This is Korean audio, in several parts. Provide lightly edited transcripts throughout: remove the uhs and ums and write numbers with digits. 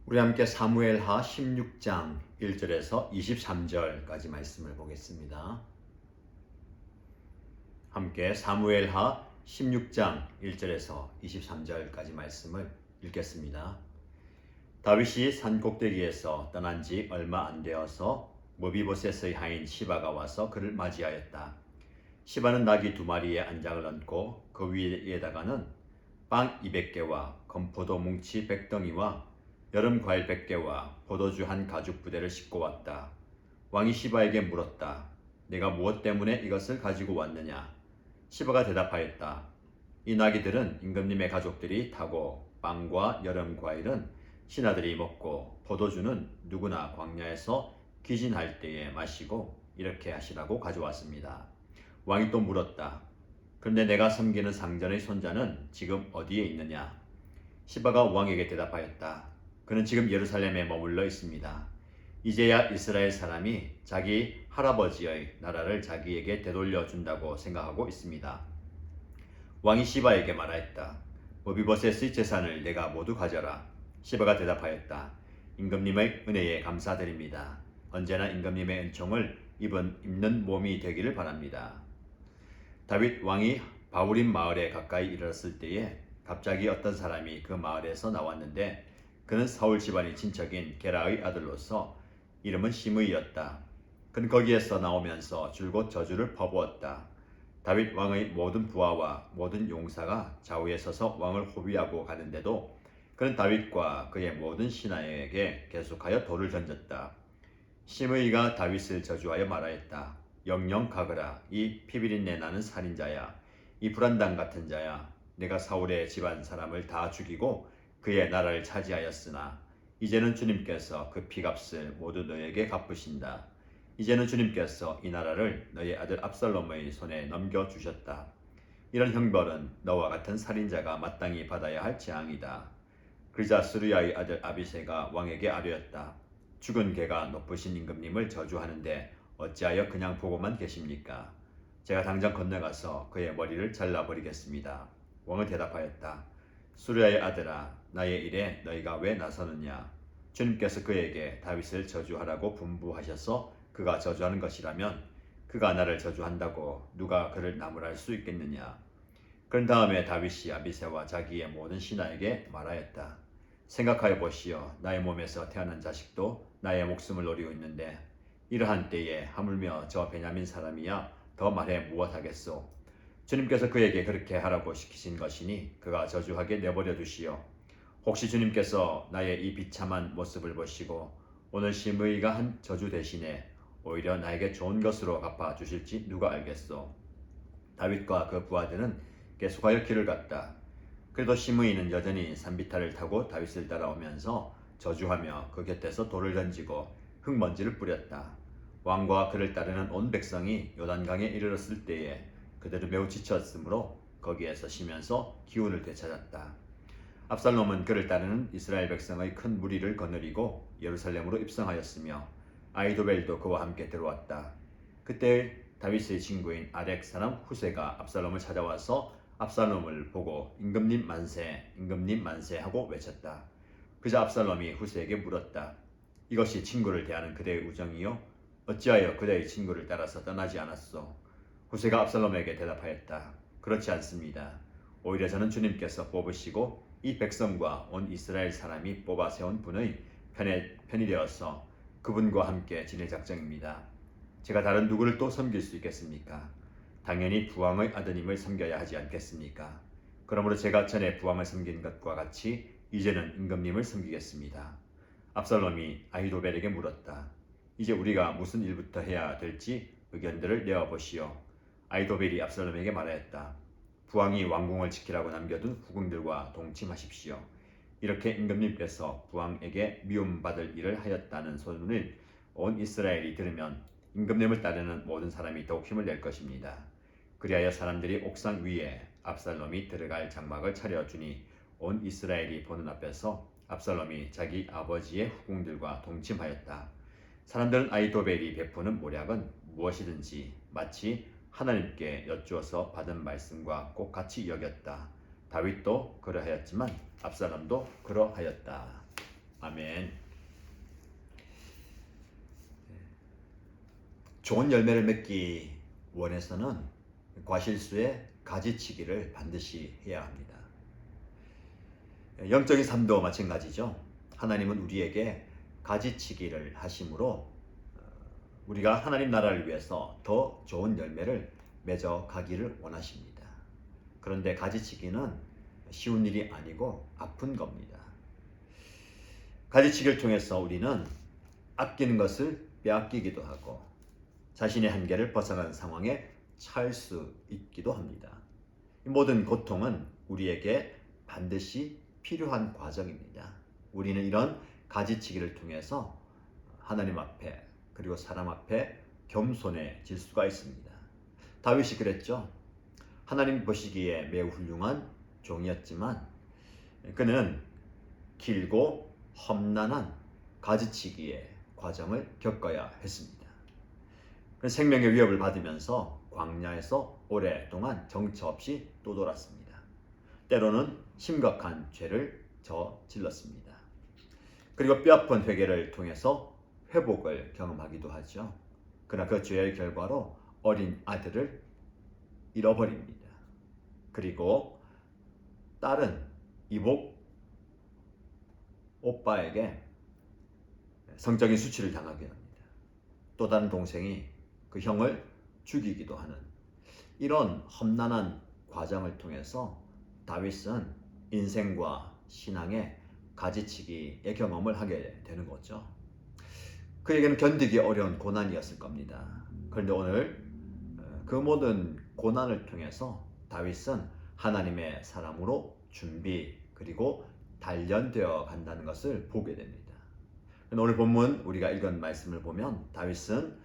우리 함께 사무엘하 16장 1절에서 23절까지 말씀을 보겠습니다. 함께 사무엘하 16장 1절에서 23절까지 말씀을 읽겠습니다. 다윗이 산 꼭대기에서 떠난 지 얼마 안 되어서 무비보셋의 하인 시바가 와서 그를 맞이하였다. 시바는 나귀 2마리에 안장을 얹고 그 위에다가는 빵 200개와 건포도 뭉치 100덩이와 여름 과일 100개와 포도주 한 가죽 부대를 싣고 왔다. 왕이 시바에게 물었다. 내가 무엇 때문에 이것을 가지고 왔느냐? 시바가 대답하였다. 이 나귀들은 임금님의 가족들이 타고 빵과 여름 과일은 신하들이 먹고 포도주는 누구나 광야에서 기진할 때에 마시고 이렇게 하시라고 가져왔습니다. 왕이 또 물었다. 그런데 내가 섬기는 상전의 손자는 지금 어디에 있느냐? 시바가 왕에게 대답하였다. 그는 지금 예루살렘에 머물러 있습니다. 이제야 이스라엘 사람이 자기 할아버지의 나라를 자기에게 되돌려 준다고 생각하고 있습니다. 왕이 시바에게 말하였다. 무비보셋의 재산을 내가 모두 가져라. 시바가 대답하였다. 임금님의 은혜에 감사드립니다. 언제나 임금님의 은총을 입는 몸이 되기를 바랍니다. 다윗 왕이 바후림 마을에 가까이 이르렀을 때에 갑자기 어떤 사람이 그 마을에서 나왔는데 그는 사울 집안의 친척인 게라의 아들로서 이름은 시므이였다. 그는 거기에서 나오면서 줄곧 저주를 퍼부었다. 다윗 왕의 모든 부하와 모든 용사가 좌우에 서서 왕을 호위하고 가는데도 그는 다윗과 그의 모든 신하에게 계속하여 돌을 던졌다. 시므이가 다윗을 저주하여 말하였다. 영영 가거라. 이 피비린내 나는 살인자야. 이 불안당 같은 자야. 내가 사울의 집안 사람을 다 죽이고 그의 나라를 차지하였으나 이제는 주님께서 그 피값을 모두 너에게 갚으신다. 이제는 주님께서 이 나라를 너의 아들 압살롬의 손에 넘겨주셨다. 이런 형벌은 너와 같은 살인자가 마땅히 받아야 할 재앙이다. 그러자 스루야의 아들 아비새가 왕에게 아뢰었다. 죽은 개가 높으신 임금님을 저주하는데 어찌하여 그냥 보고만 계십니까? 제가 당장 건너가서 그의 머리를 잘라버리겠습니다. 왕은 대답하였다. 수르야의 아들아, 나의 일에 너희가 왜 나서느냐? 주님께서 그에게 다윗을 저주하라고 분부하셔서 그가 저주하는 것이라면 그가 나를 저주한다고 누가 그를 나무랄 수 있겠느냐? 그런 다음에 다윗이 아비새와 자기의 모든 신하에게 말하였다. 생각하여 보시오. 나의 몸에서 태어난 자식도 나의 목숨을 노리고 있는데 이러한 때에 하물며 저 베냐민 사람이야 더 말해 무엇하겠소? 주님께서 그에게 그렇게 하라고 시키신 것이니 그가 저주하게 내버려 두시오. 혹시 주님께서 나의 이 비참한 모습을 보시고 오늘 시므이가 한 저주 대신에 오히려 나에게 좋은 것으로 갚아 주실지 누가 알겠소? 다윗과 그 부하들은 계속하여 길을 갔다. 그래도 시므이는 여전히 산비탈을 타고 다윗을 따라오면서 저주하며 그 곁에서 돌을 던지고 흙먼지를 뿌렸다. 왕과 그를 따르는 온 백성이 요단강에 이르렀을 때에 그들은 매우 지쳤으므로 거기에서 쉬면서 기운을 되찾았다. 압살롬은 그를 따르는 이스라엘 백성의 큰 무리를 거느리고 예루살렘으로 입성하였으며 아히도벨도 그와 함께 들어왔다. 그때 다윗의 친구인 아렉 사람 후세가 압살롬을 찾아와서 압살롬을 보고 임금님 만세, 임금님 만세 하고 외쳤다. 그자 압살롬이 후세에게 물었다. 이것이 친구를 대하는 그대의 우정이요? 어찌하여 그대의 친구를 따라서 떠나지 않았소? 후세가 압살롬에게 대답하였다. 그렇지 않습니다. 오히려 저는 주님께서 뽑으시고 이 백성과 온 이스라엘 사람이 뽑아 세운 분의 편이 되어서 그분과 함께 지낼 작정입니다. 제가 다른 누구를 또 섬길 수 있겠습니까? 당연히 부왕의 아드님을 섬겨야 하지 않겠습니까? 그러므로 제가 전에 부왕을 섬긴 것과 같이 이제는 임금님을 섬기겠습니다. 압살롬이 아히도벨에게 물었다. 이제 우리가 무슨 일부터 해야 될지 의견들을 내어보시오. 아히도벨이 압살롬에게 말하였다. 부왕이 왕궁을 지키라고 남겨둔 후궁들과 동침하십시오. 이렇게 임금님께서 부왕에게 미움받을 일을 하였다는 소문을 온 이스라엘이 들으면 임금님을 따르는 모든 사람이 더욱 힘을 낼 것입니다. 그리하여 사람들이 옥상 위에 압살롬이 들어갈 장막을 차려주니 온 이스라엘이 보는 앞에서 압살롬이 자기 아버지의 후궁들과 동침하였다. 사람들은 아히도벨이 베푸는 모략은 무엇이든지 마치 하나님께 여쭈어서 받은 말씀과 꼭 같이 여겼다. 다윗도 그러하였지만 압살롬도 그러하였다. 아멘. 좋은 열매를 맺기 원해서는 과실수의 가지치기를 반드시 해야 합니다. 영적인 삶도 마찬가지죠. 하나님은 우리에게 가지치기를 하심으로 우리가 하나님 나라를 위해서 더 좋은 열매를 맺어 가기를 원하십니다. 그런데 가지치기는 쉬운 일이 아니고 아픈 겁니다. 가지치기를 통해서 우리는 아끼는 것을 빼앗기기도 하고 자신의 한계를 벗어난 상황에 처할 수 있기도 합니다. 모든 고통은 우리에게 반드시 필요한 과정입니다. 우리는 이런 가지치기를 통해서 하나님 앞에 그리고 사람 앞에 겸손해질 수가 있습니다. 다윗이 그랬죠. 하나님 보시기에 매우 훌륭한 종이었지만 그는 길고 험난한 가지치기의 과정을 겪어야 했습니다. 생명의 위협을 받으면서 광야에서 오랫동안 정처 없이 떠돌았습니다. 때로는 심각한 죄를 저질렀습니다. 그리고 뼈아픈 회개를 통해서 회복을 경험하기도 하죠. 그러나 그 죄의 결과로 어린 아들을 잃어버립니다. 그리고 딸은 이복 오빠에게 성적인 수치를 당하게 합니다. 또 다른 동생이 그 형을 죽이기도 하는 이런 험난한 과정을 통해서 다윗은 인생과 신앙의 가지치기의 경험을 하게 되는 거죠. 그에게는 견디기 어려운 고난이었을 겁니다. 그런데 오늘 그 모든 고난을 통해서 다윗은 하나님의 사람으로 준비 그리고 단련되어 간다는 것을 보게 됩니다. 오늘 본문 우리가 읽은 말씀을 보면 다윗은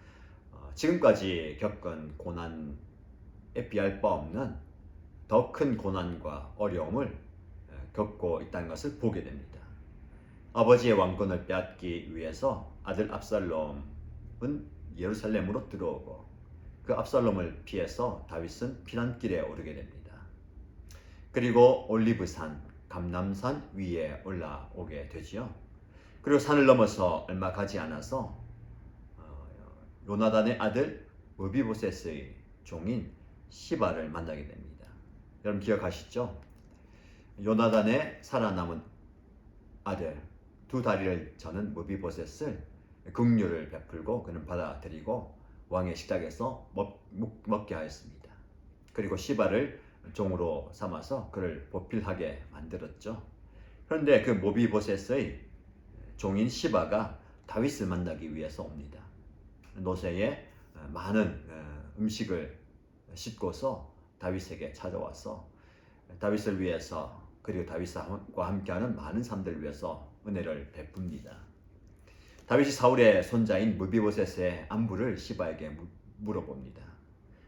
지금까지 겪은 고난에 비할 바 없는 더 큰 고난과 어려움을 겪고 있다는 것을 보게 됩니다. 아버지의 왕권을 빼앗기 위해서 아들 압살롬은 예루살렘으로 들어오고 그 압살롬을 피해서 다윗은 피난길에 오르게 됩니다. 그리고 올리브산, 감람산 위에 올라오게 되지요. 그리고 산을 넘어서 얼마 가지 않아서 요나단의 아들 무비보셋의 종인 시바를 만나게 됩니다. 여러분 기억하시죠? 요나단의 살아남은 아들 두 다리를 저는 무비보셋을 긍휼을 베풀고 그는 받아들이고 왕의 식탁에서 먹게 하였습니다. 그리고 시바를 종으로 삼아서 그를 보필하게 만들었죠. 그런데 그 무비보셋의 종인 시바가 다윗을 만나기 위해서 옵니다. 노새에 많은 음식을 싣고서 다윗에게 찾아와서 다윗을 위해서 그리고 다윗과 함께하는 많은 사람들을 위해서 은혜를 베풉니다. 다윗이 사울의 손자인 무비보셋의 안부를 시바에게 물어봅니다.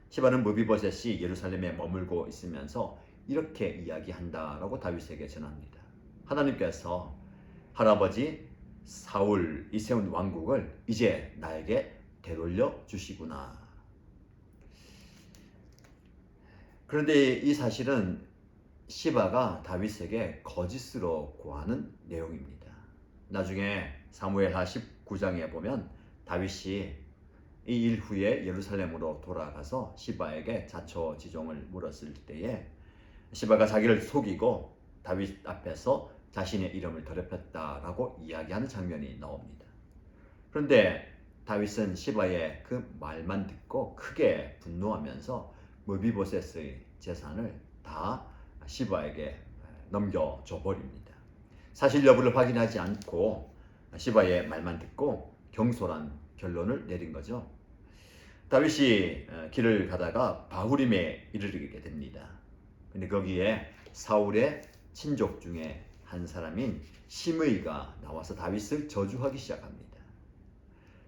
시바는 무비보셋이 예루살렘에 머물고 있으면서 이렇게 이야기한다라고 다윗에게 전합니다. 하나님께서 할아버지 사울이 세운 왕국을 이제 나에게 되돌려 주시구나. 그런데 이 사실은 시바가 다윗에게 거짓으로 고하는 내용입니다. 나중에 사무엘하 19장에 보면 다윗이 이 일 후에 예루살렘으로 돌아가서 시바에게 자초지종을 물었을 때에 시바가 자기를 속이고 다윗 앞에서 자신의 이름을 더럽혔다라고 이야기하는 장면이 나옵니다. 그런데 다윗은 시바의 그 말만 듣고 크게 분노하면서 무비보셋의 재산을 다 시바에게 넘겨줘 버립니다. 사실 여부를 확인하지 않고 시바의 말만 듣고 경솔한 결론을 내린 거죠. 다윗이 길을 가다가 바후림에 이르게 됩니다. 근데 거기에 사울의 친족 중에 한 사람인 시므이가 나와서 다윗을 저주하기 시작합니다.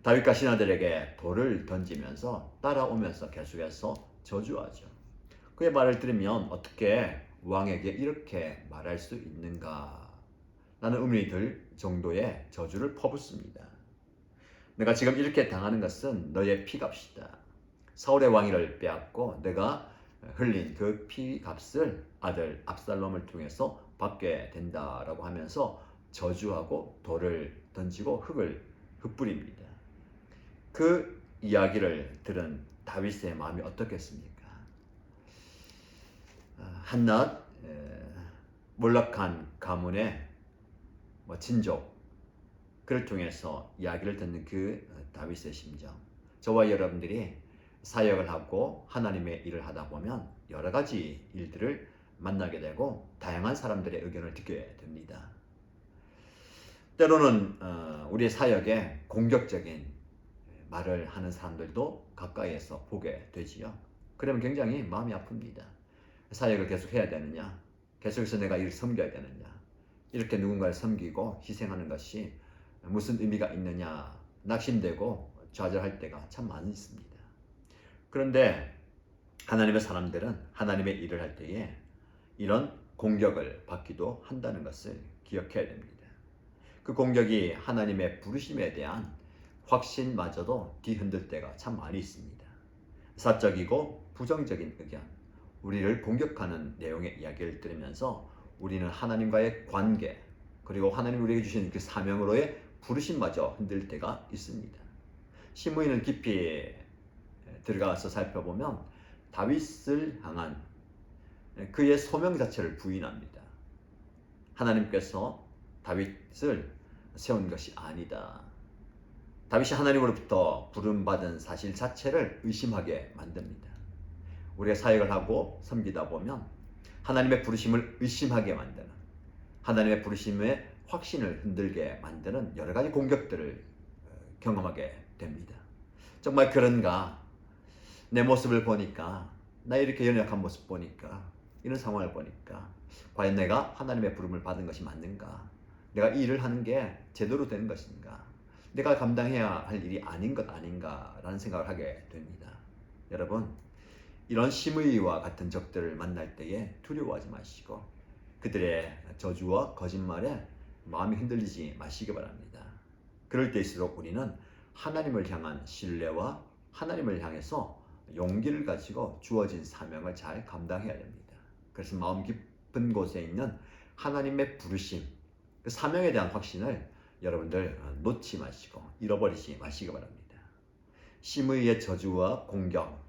다윗과 신하들에게 돌을 던지면서 따라오면서 계속해서 저주하죠. 그의 말을 들으면 어떻게 왕에게 이렇게 말할 수 있는가? 라는 의문이 들 정도의 저주를 퍼붓습니다. 내가 지금 이렇게 당하는 것은 너의 피값이다. 사울의 왕위를 빼앗고 내가 흘린 그 피값을 아들 압살롬을 통해서 받게 된다라고 하면서 저주하고 돌을 던지고 흙뿌립니다. 그 이야기를 들은 다윗의 마음이 어떻겠습니까? 한낱 몰락한 가문의 친족 그를 통해서 이야기를 듣는 그 다윗의 심정, 저와 여러분들이 사역을 하고 하나님의 일을 하다 보면 여러 가지 일들을 만나게 되고 다양한 사람들의 의견을 듣게 됩니다. 때로는 우리의 사역에 공격적인 말을 하는 사람들도 가까이에서 보게 되지요. 그러면 굉장히 마음이 아픕니다. 사역을 계속 해야 되느냐? 계속해서 내가 이를 섬겨야 되느냐? 이렇게 누군가를 섬기고 희생하는 것이 무슨 의미가 있느냐? 낙심되고 좌절할 때가 참 많이 있습니다. 그런데 하나님의 사람들은 하나님의 일을 할 때에 이런 공격을 받기도 한다는 것을 기억해야 됩니다. 그 공격이 하나님의 부르심에 대한 확신마저도 뒤흔들 때가 참 많이 있습니다. 사적이고 부정적인 의견, 우리를 공격하는 내용의 이야기를 들으면서 우리는 하나님과의 관계, 그리고 하나님이 우리에게 주신 그 사명으로의 부르심마저 흔들 때가 있습니다. 시므이는 깊이 들어가서 살펴보면 다윗을 향한 그의 소명 자체를 부인합니다. 하나님께서 다윗을 세운 것이 아니다. 다윗이 하나님으로부터 부름받은 사실 자체를 의심하게 만듭니다. 우리가 사역을 하고 섬기다 보면 하나님의 부르심을 의심하게 만드는, 하나님의 부르심의 확신을 흔들게 만드는 여러 가지 공격들을 경험하게 됩니다. 정말 그런가? 내 모습을 보니까, 나 이렇게 연약한 모습 보니까, 이런 상황을 보니까 과연 내가 하나님의 부름을 받은 것이 맞는가? 내가 이 일을 하는 게 제대로 되는 것인가? 내가 감당해야 할 일이 아닌 것 아닌가라는 생각을 하게 됩니다. 여러분, 이런 시므이와 같은 적들을 만날 때에 두려워하지 마시고 그들의 저주와 거짓말에 마음이 흔들리지 마시기 바랍니다. 그럴 때일수록 우리는 하나님을 향한 신뢰와 하나님을 향해서 용기를 가지고 주어진 사명을 잘 감당해야 됩니다. 그래서 마음 깊은 곳에 있는 하나님의 부르심, 그 사명에 대한 확신을 여러분들 놓지 마시고 잃어버리지 마시기 바랍니다. 시므이의 저주와 공격,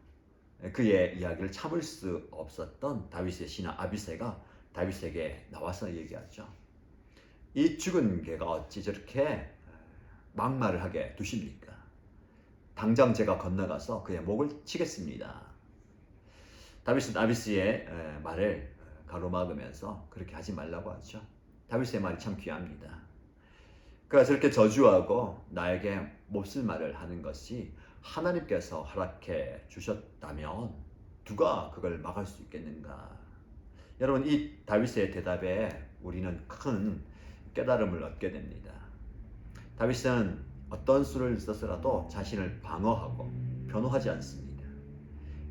그의 이야기를 참을 수 없었던 다윗의 신하 아비새가 다윗에게 나와서 얘기하죠. 이 죽은 개가 어찌 저렇게 막말을 하게 두십니까? 당장 제가 건너가서 그의 목을 치겠습니다. 다윗은 아비새의 말을 가로막으면서 그렇게 하지 말라고 하죠. 다윗의 말이 참 귀합니다. 그가 저렇게 저주하고 나에게 몹쓸 말을 하는 것이 하나님께서 허락해 주셨다면 누가 그걸 막을 수 있겠는가? 여러분, 이 다윗의 대답에 우리는 큰 깨달음을 얻게 됩니다. 다윗은 어떤 수를 써서라도 자신을 방어하고 변호하지 않습니다.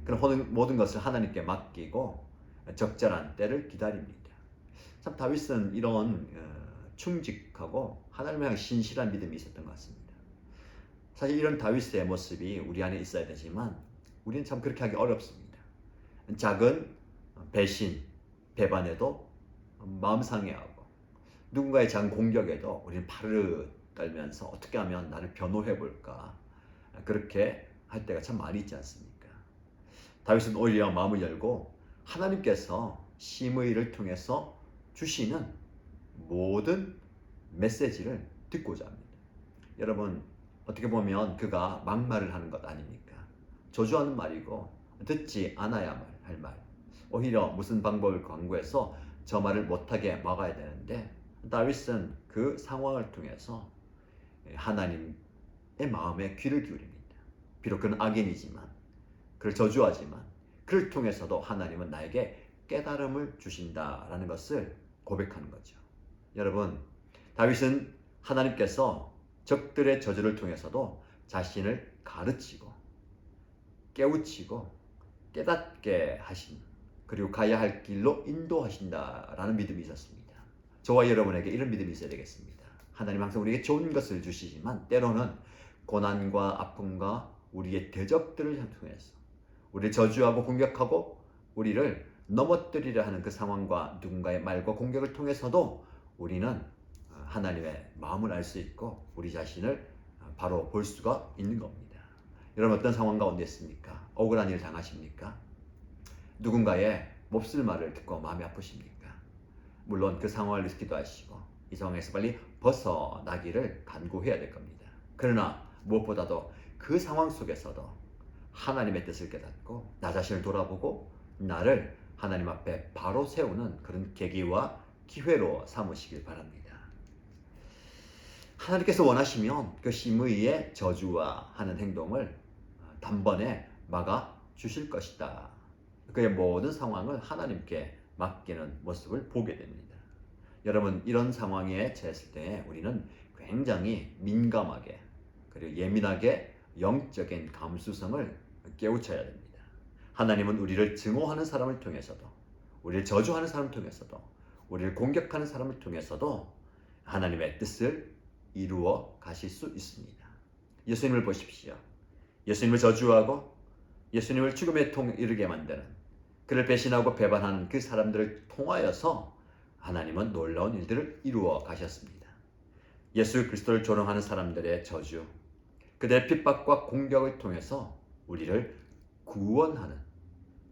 그럼 모든 것을 하나님께 맡기고 적절한 때를 기다립니다. 참 다윗은 이런 충직하고 하나님을 향해 신실한 믿음이 있었던 것 같습니다. 사실 이런 다윗의 모습이 우리 안에 있어야 되지만 우리는 참 그렇게 하기 어렵습니다. 작은 배신, 배반에도 마음 상해하고 누군가의 작은 공격에도 우리는 발을 떨면서 어떻게 하면 나를 변호해 볼까, 그렇게 할 때가 참 많이 있지 않습니까? 다윗은 오히려 마음을 열고 하나님께서 시므이를 통해서 주시는 모든 메시지를 듣고자 합니다. 여러분, 어떻게 보면 그가 막말을 하는 것 아닙니까? 저주하는 말이고 듣지 않아야 할 말. 오히려 무슨 방법을 강구해서 저 말을 못하게 막아야 되는데 다윗은 그 상황을 통해서 하나님의 마음에 귀를 기울입니다. 비록 그는 악인이지만, 그를 저주하지만 그를 통해서도 하나님은 나에게 깨달음을 주신다라는 것을 고백하는 거죠. 여러분, 다윗은 하나님께서 적들의 저주를 통해서도 자신을 가르치고 깨우치고 깨닫게 하신, 그리고 가야 할 길로 인도하신다라는 믿음이 있었습니다. 저와 여러분에게 이런 믿음이 있어야 되겠습니다. 하나님 항상 우리에게 좋은 것을 주시지만 때로는 고난과 아픔과 우리의 대적들을 통해서 우리를 저주하고 공격하고 우리를 넘어뜨리려 하는 그 상황과 누군가의 말과 공격을 통해서도 우리는 하나님의 마음을 알 수 있고 우리 자신을 바로 볼 수가 있는 겁니다. 여러분 어떤 상황 가운데 있습니까? 억울한 일 당하십니까? 누군가의 몹쓸 말을 듣고 마음이 아프십니까? 물론 그 상황을 위해서 기도하시고 이 상황에서 빨리 벗어나기를 간구해야 될 겁니다. 그러나 무엇보다도 그 상황 속에서도 하나님의 뜻을 깨닫고 나 자신을 돌아보고 나를 하나님 앞에 바로 세우는 그런 계기와 기회로 삼으시길 바랍니다. 하나님께서 원하시면 그 심의의 저주와 하는 행동을 단번에 막아 주실 것이다. 그의 모든 상황을 하나님께 맡기는 모습을 보게 됩니다. 여러분 이런 상황에 처했을 때 우리는 굉장히 민감하게 그리고 예민하게 영적인 감수성을 깨우쳐야 됩니다. 하나님은 우리를 증오하는 사람을 통해서도 우리를 저주하는 사람을 통해서도 우리를 공격하는 사람을 통해서도 하나님의 뜻을 이루어 가실 수 있습니다. 예수님을 보십시오. 예수님을 저주하고 예수님을 죽음에 이르게 만드는 그를 배신하고 배반하는 그 사람들을 통하여서 하나님은 놀라운 일들을 이루어 가셨습니다. 예수 그리스도를 조롱하는 사람들의 저주, 그들의 핍박과 공격을 통해서 우리를 구원하는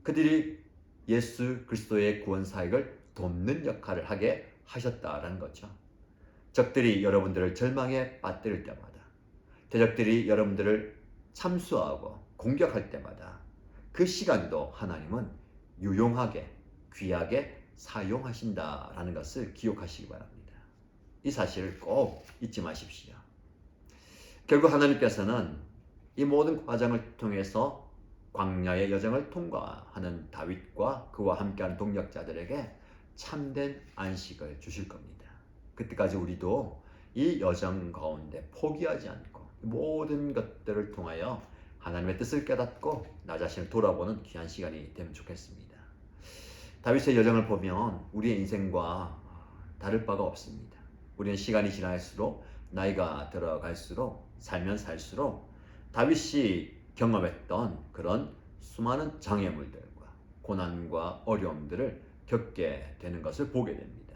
그들이 예수 그리스도의 구원 사역을 돕는 역할을 하게 하셨다라는 거죠. 적들이 여러분들을 절망에 빠뜨릴 때마다 대적들이 여러분들을 참수하고 공격할 때마다 그 시간도 하나님은 유용하게 귀하게 사용하신다라는 것을 기억하시기 바랍니다. 이 사실을 꼭 잊지 마십시오. 결국 하나님께서는 이 모든 과정을 통해서 광야의 여정을 통과하는 다윗과 그와 함께하는 동력자들에게 참된 안식을 주실 겁니다. 그때까지 우리도 이 여정 가운데 포기하지 않고 모든 것들을 통하여 하나님의 뜻을 깨닫고 나 자신을 돌아보는 귀한 시간이 되면 좋겠습니다. 다윗의 여정을 보면 우리의 인생과 다를 바가 없습니다. 우리는 시간이 지날수록 나이가 들어갈수록 살면 살수록 다윗이 경험했던 그런 수많은 장애물들과 고난과 어려움들을 겪게 되는 것을 보게 됩니다.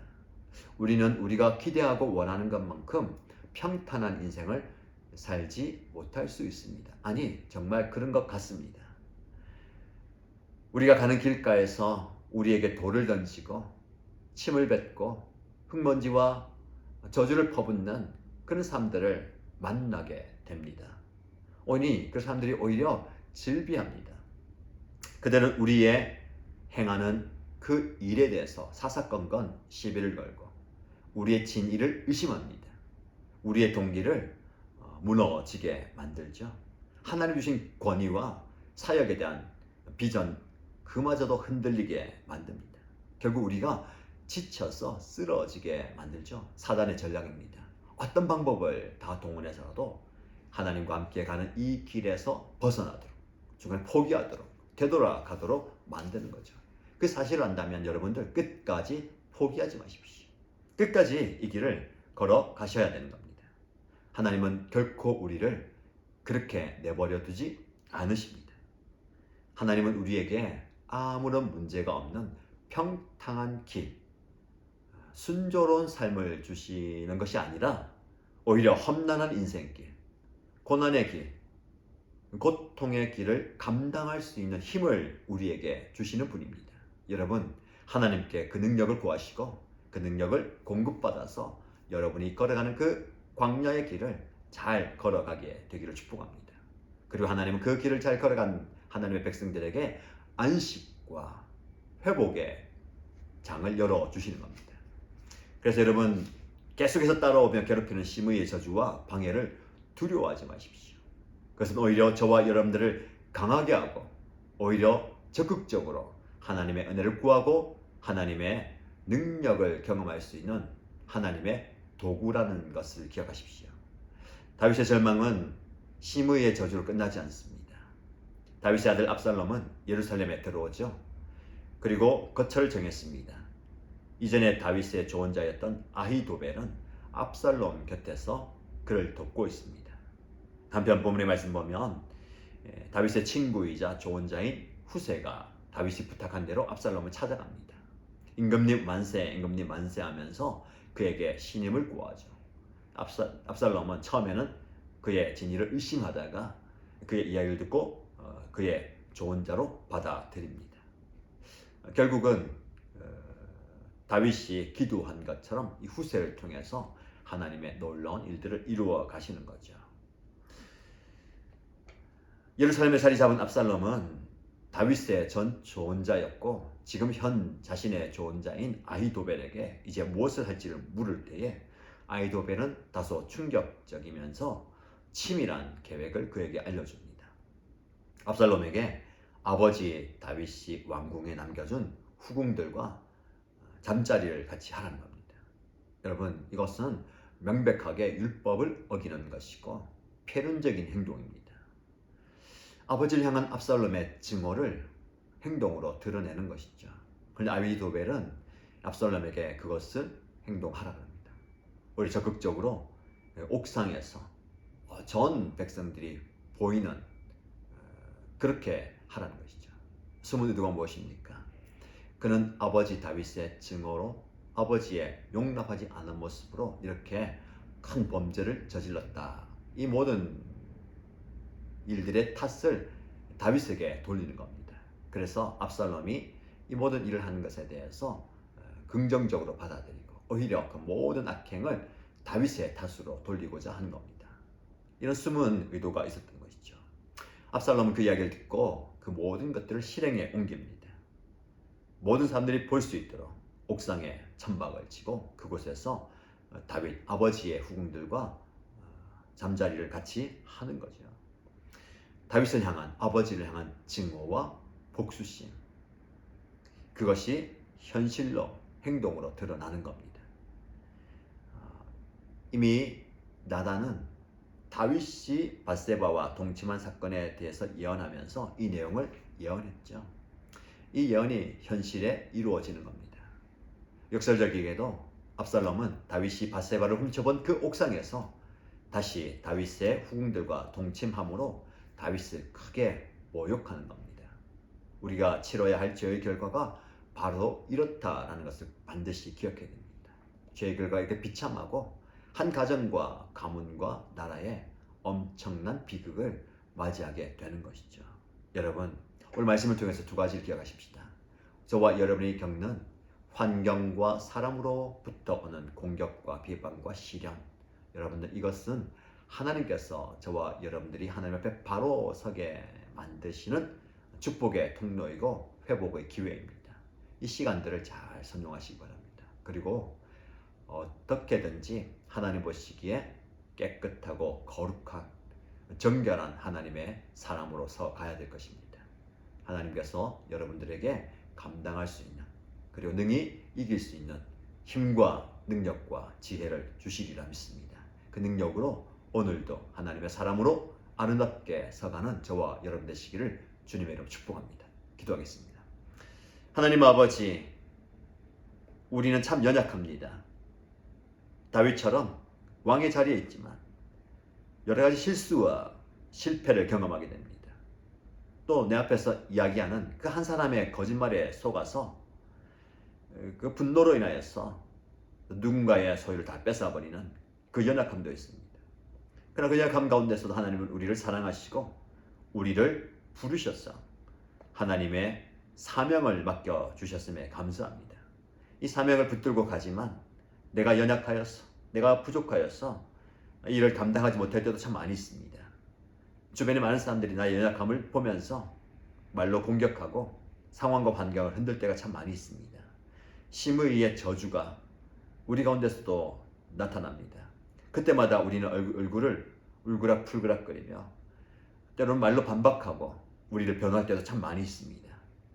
우리는 우리가 기대하고 원하는 것만큼 평탄한 인생을 살지 못할 수 있습니다. 아니, 정말 그런 것 같습니다. 우리가 가는 길가에서 우리에게 돌을 던지고 침을 뱉고 흙먼지와 저주를 퍼붓는 그런 사람들을 만나게 됩니다. 그 사람들이 오히려 질비합니다. 그들은 우리의 행하는 그 일에 대해서 사사건건 시비를 걸고 우리의 진의를 의심합니다. 우리의 동기를 무너지게 만들죠. 하나님 주신 권위와 사역에 대한 비전 그마저도 흔들리게 만듭니다. 결국 우리가 지쳐서 쓰러지게 만들죠. 사단의 전략입니다. 어떤 방법을 다 동원해서라도 하나님과 함께 가는 이 길에서 벗어나도록 중간에 포기하도록 되돌아가도록 만드는 거죠. 그 사실을 안다면 여러분들 끝까지 포기하지 마십시오. 끝까지 이 길을 걸어 가셔야 되는 겁니다. 하나님은 결코 우리를 그렇게 내버려 두지 않으십니다. 하나님은 우리에게 아무런 문제가 없는 평탄한 길, 순조로운 삶을 주시는 것이 아니라 오히려 험난한 인생길, 고난의 길, 고통의 길을 감당할 수 있는 힘을 우리에게 주시는 분입니다. 여러분, 하나님께 그 능력을 구하시고 그 능력을 공급받아서 여러분이 걸어가는 그 광야의 길을 잘 걸어가게 되기를 축복합니다. 그리고 하나님은 그 길을 잘 걸어간 하나님의 백성들에게 안식과 회복의 장을 열어주시는 겁니다. 그래서 여러분, 계속해서 따라오며 괴롭히는 심의의 저주와 방해를 두려워하지 마십시오. 그것은 오히려 저와 여러분들을 강하게 하고 오히려 적극적으로 하나님의 은혜를 구하고 하나님의 능력을 경험할 수 있는 하나님의 도구라는 것을 기억하십시오. 다윗의 절망은 심의의 저주로 끝나지 않습니다. 다윗의 아들 압살롬은 예루살렘에 들어오죠. 그리고 거처를 정했습니다. 이전에 다윗의 조언자였던 아히도벨은 압살롬 곁에서 그를 돕고 있습니다. 한편 본문의 말씀 보면 다윗의 친구이자 조언자인 후세가 다윗이 부탁한 대로 압살롬을 찾아갑니다. 임금님 만세 하면서 그에게 신임을 구하죠. 압살롬은 처음에는 그의 진위를 의심하다가 그의 이야기를 듣고 그의 좋은 자로 받아들입니다. 결국은 다윗이 기도한 것처럼 이 후세를 통해서 하나님의 놀라운 일들을 이루어 가시는 거죠. 예루살렘에 자리 잡은 압살롬은 다윗의 전 조언자였고 지금 현 자신의 조언자인 아히도벨에게 이제 무엇을 할지를 물을 때에 아히도벨은 다소 충격적이면서 치밀한 계획을 그에게 알려줍니다. 압살롬에게 아버지 다윗이 왕궁에 남겨준 후궁들과 잠자리를 같이 하라는 겁니다. 여러분, 이것은 명백하게 율법을 어기는 것이고 패륜적인 행동입니다. 아버지를 향한 압살롬의 증오를 행동으로 드러내는 것이죠. 그런데 아히도벨은 압살롬에게 그것을 행동하라 합니다. 우리 적극적으로 옥상에서 전 백성들이 보이는 그렇게 하라는 것이죠. 숨은 의도가 무엇입니까? 그는 아버지 다윗의 증오로 아버지의 용납하지 않은 모습으로 이렇게 큰 범죄를 저질렀다. 이 모든 일들의 탓을 다윗에게 돌리는 겁니다. 그래서 압살롬이 이 모든 일을 하는 것에 대해서 긍정적으로 받아들이고 오히려 그 모든 악행을 다윗의 탓으로 돌리고자 하는 겁니다. 이런 숨은 의도가 있었던 것이죠. 압살롬은 그 이야기를 듣고 그 모든 것들을 실행에 옮깁니다. 모든 사람들이 볼 수 있도록 옥상에 천막을 치고 그곳에서 다윗 아버지의 후궁들과 잠자리를 같이 하는 거죠. 다윗을 향한 아버지를 향한 증오와 복수심, 그것이 현실로 행동으로 드러나는 겁니다. 이미 나단은 다윗이 밧세바와 동침한 사건에 대해서 예언하면서 이 내용을 예언했죠. 이 예언이 현실에 이루어지는 겁니다. 역설적이게도 압살롬은 다윗이 밧세바를 훔쳐본 그 옥상에서 다시 다윗의 후궁들과 동침함으로 다윗을 크게 모욕하는 겁니다. 우리가 치러야 할 죄의 결과가 바로 이렇다라는 것을 반드시 기억해야 됩니다. 죄의 결과가 이렇게 비참하고 한 가정과 가문과 나라에 엄청난 비극을 맞이하게 되는 것이죠. 여러분, 오늘 말씀을 통해서 두 가지를 기억하십시다. 저와 여러분이 겪는 환경과 사람으로부터 오는 공격과 비방과 시련, 여러분들 이것은 하나님께서 저와 여러분들이 하나님 앞에 바로 서게 만드시는 축복의 통로이고 회복의 기회입니다. 이 시간들을 잘 선용하시기 바랍니다. 그리고 어떻게든지 하나님 보시기에 깨끗하고 거룩한 정결한 하나님의 사람으로서 가야 될 것입니다. 하나님께서 여러분들에게 감당할 수 있는 그리고 능히 이길 수 있는 힘과 능력과 지혜를 주시리라 믿습니다. 그 능력으로 오늘도 하나님의 사람으로 아름답게 서가는 저와 여러분 되시기를 주님의 이름으로 축복합니다. 기도하겠습니다. 하나님 아버지, 우리는 참 연약합니다. 다윗처럼 왕의 자리에 있지만 여러 가지 실수와 실패를 경험하게 됩니다. 또 내 앞에서 이야기하는 그 한 사람의 거짓말에 속아서 그 분노로 인하여서 누군가의 소유를 다 뺏어버리는 그 연약함도 있습니다. 그러나 그 연약함 가운데서도 하나님은 우리를 사랑하시고 우리를 부르셔서 하나님의 사명을 맡겨주셨음에 감사합니다. 이 사명을 붙들고 가지만 내가 연약하여서 내가 부족하여서 이를 감당하지 못할 때도 참 많이 있습니다. 주변에 많은 사람들이 나의 연약함을 보면서 말로 공격하고 상황과 환경을 흔들 때가 참 많이 있습니다. 심의 의의 저주가 우리 가운데서도 나타납니다. 그때마다 우리는 얼굴을 울그락불그락거리며 때로는 말로 반박하고 우리를 변호할 때도 참 많이 있습니다.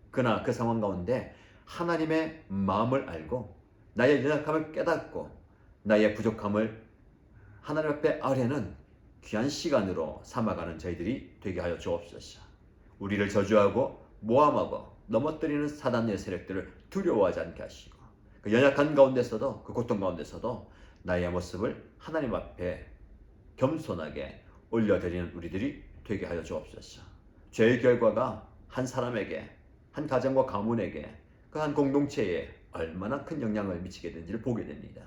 그러나 그 상황 가운데 하나님의 마음을 알고 나의 연약함을 깨닫고 나의 부족함을 하나님 앞에 아뢰는 귀한 시간으로 삼아가는 저희들이 되게 하여 주옵소서. 우리를 저주하고 모함하고 넘어뜨리는 사단의 세력들을 두려워하지 않게 하시고 그 연약한 가운데서도 그 고통 가운데서도 나의 모습을 하나님 앞에 겸손하게 올려드리는 우리들이 되게 하여 주옵소서. 죄의 결과가 한 사람에게, 한 가정과 가문에게, 그 한 공동체에 얼마나 큰 영향을 미치게 되는지를 보게 됩니다.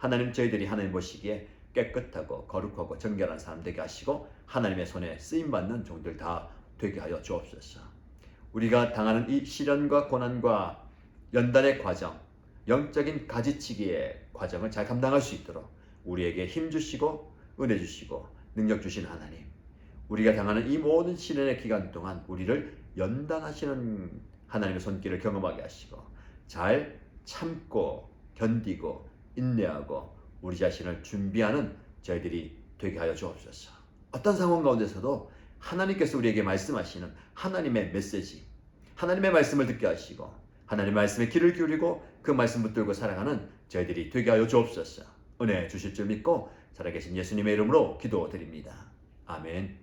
하나님 저희들이 하나님 보시기에 깨끗하고 거룩하고 정결한 사람 되게 하시고 하나님의 손에 쓰임받는 종들 다 되게 하여 주옵소서. 우리가 당하는 이 시련과 고난과 연단의 과정, 영적인 가지치기의 과정을 잘 감당할 수 있도록 우리에게 힘 주시고 은혜 주시고 능력 주신 하나님, 우리가 당하는 이 모든 시련의 기간 동안 우리를 연단하시는 하나님의 손길을 경험하게 하시고 잘 참고 견디고 인내하고 우리 자신을 준비하는 저희들이 되게 하여 주옵소서. 어떤 상황 가운데서도 하나님께서 우리에게 말씀하시는 하나님의 메시지, 하나님의 말씀을 듣게 하시고 하나님의 말씀에 귀를 기울이고 그 말씀 붙들고 살아가는 저희들이 되게 하여 주옵소서. 은혜 주실 줄 믿고 살아계신 예수님의 이름으로 기도드립니다. 아멘.